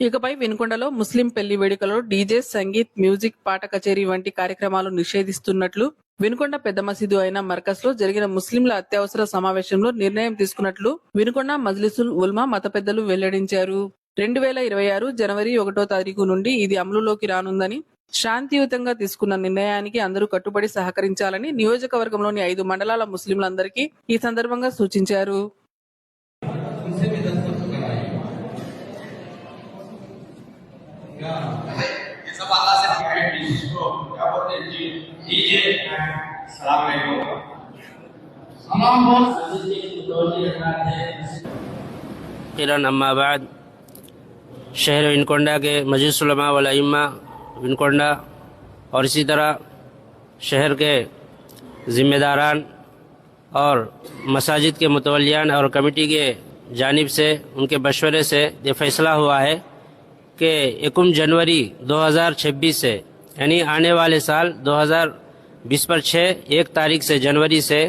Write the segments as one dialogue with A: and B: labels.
A: ఇకపై వినుకొండలో ముస్లిం పెళ్లి వేడుకలో డీజే, సంగీత్, మ్యూజిక్, పాట కచేరీ వంటి కార్యక్రమాలు నిషేధిస్తున్నట్లు వినుకొండ పెద్ద మసీదు అయిన మర్కజ్ లో జరిగిన ముస్లింల అత్యవసర సమావేశంలో నిర్ణయం తీసుకున్నట్లు వినుకొండ మజ్లిసుల్ ఉల్మా మత పెద్దలు వెల్లడించారు. 2026 జనవరి 1వ తారీఖు నుండి ఇది అమలులోకి రానుందని, శాంతియుతంగా తీసుకున్న నిర్ణయానికి అందరూ కట్టుబడి సహకరించాలని నియోజకవర్గంలోని 5 మండలాల ముస్లింలందరికీ ఈ సందర్భంగా సూచించారు.
B: ये सब अल्लाह से गाइड भी इसको क्या बोलते हैं जी डीजे सलाम अलैकुम सलाम बोल
C: इरन अम्मा बाद शहर विनकोंडा के मजलिस उलमा वल अइम्मा विनकोंडा और इसी तरह शहर के ज़िम्मेदारान और मसाजिद के मुतवल्लियान और कमेटी के जानिब से उनके मशवरे से ये फ़ैसला हुआ है कि 1 जनवरी 2026 से यानी आने वाले साल 2020 पर 1 तारीख से जनवरी से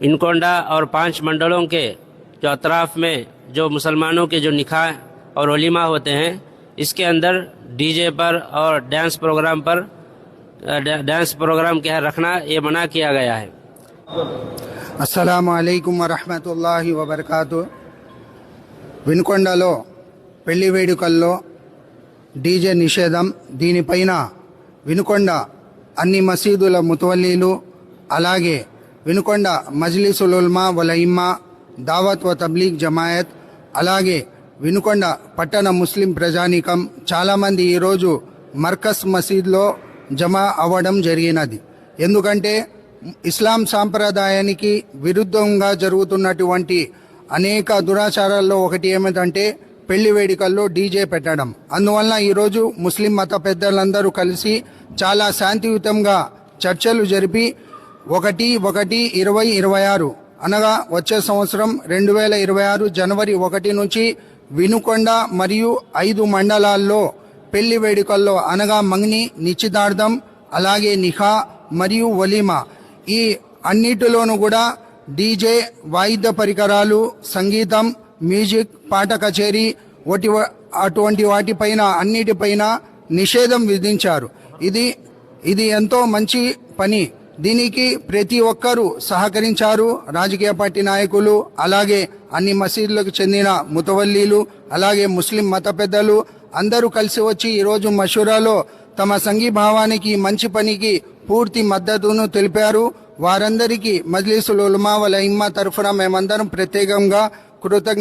C: विनकोंडा और 5 मंडलों के जो अतराफ़ में जो मुसलमानों के जो निकाह और वलीमा होते हैं इसके अंदर डीजे पर और डांस प्रोग्राम क्या रखना ये मना किया गया है।
D: अस्सलामु अलैकुम वरहमतुल्लाहि वबरकातुहू। వినుకొండలో పెళ్లి వేడుకల్లో డీజే నిషేధం. దీనిపైన వినుకొండ అన్ని మసీదుల ముతవల్లీలు అలాగే వినుకొండ మజ్లిసుల్ ఉల్మా వల్ అయిమ్మా దావత్ వ తబ్లీగ్ జమాయత్ అలాగే వినుకొండ పట్టణ ముస్లిం ప్రజానీకం చాలామంది ఈరోజు మర్కజ్ మసీద్లో జమా అవ్వడం జరిగినది. ఎందుకంటే ఇస్లాం సాంప్రదాయానికి విరుద్ధంగా జరుగుతున్నటువంటి అనేక దురాచారాల్లో ఒకటి ఏమిటంటే పెళ్లి వేడుకల్లో డీజే పెట్టడం. అందువల్ల ఈరోజు ముస్లిం మత పెద్దలందరూ కలిసి చాలా శాంతియుతంగా చర్చలు జరిపి 1/1/2026 అనగా వచ్చే సంవత్సరం 2026 జనవరి 1 నుంచి వినుకొండ మరియు 5 మండలాల్లో పెళ్లి వేడుకల్లో అనగా మంగ్ని, నిశ్చితార్థం, అలాగే నిఖా మరియు వలీమా ఈ అన్నిటిలోనూ కూడా డీజే, వాయిద్య పరికరాలు, సంగీతం, మ్యూజిక్, పాట కచేరీ అటువంటి వాటిపైన అన్నిటిపైన నిషేధం విధించారు. ఇది ఎంతో మంచి పని. దీనికి ప్రతి ఒక్కరూ సహకరించారు. రాజకీయ పార్టీ నాయకులు అలాగే అన్ని మసీదులకు చెందిన ముతవల్లీలు అలాగే ముస్లిం మత పెద్దలు అందరూ కలిసి వచ్చి ఈరోజు మషూరాలో తమ సంఘీభావానికి మంచి పనికి పూర్తి మద్దతును తెలిపారు. వారందరికీ మజ్లిసుల్ ఉలమా వల్ అయిమ్మా తరఫున మేమందరం ప్రత్యేకంగా కృతజ్ఞ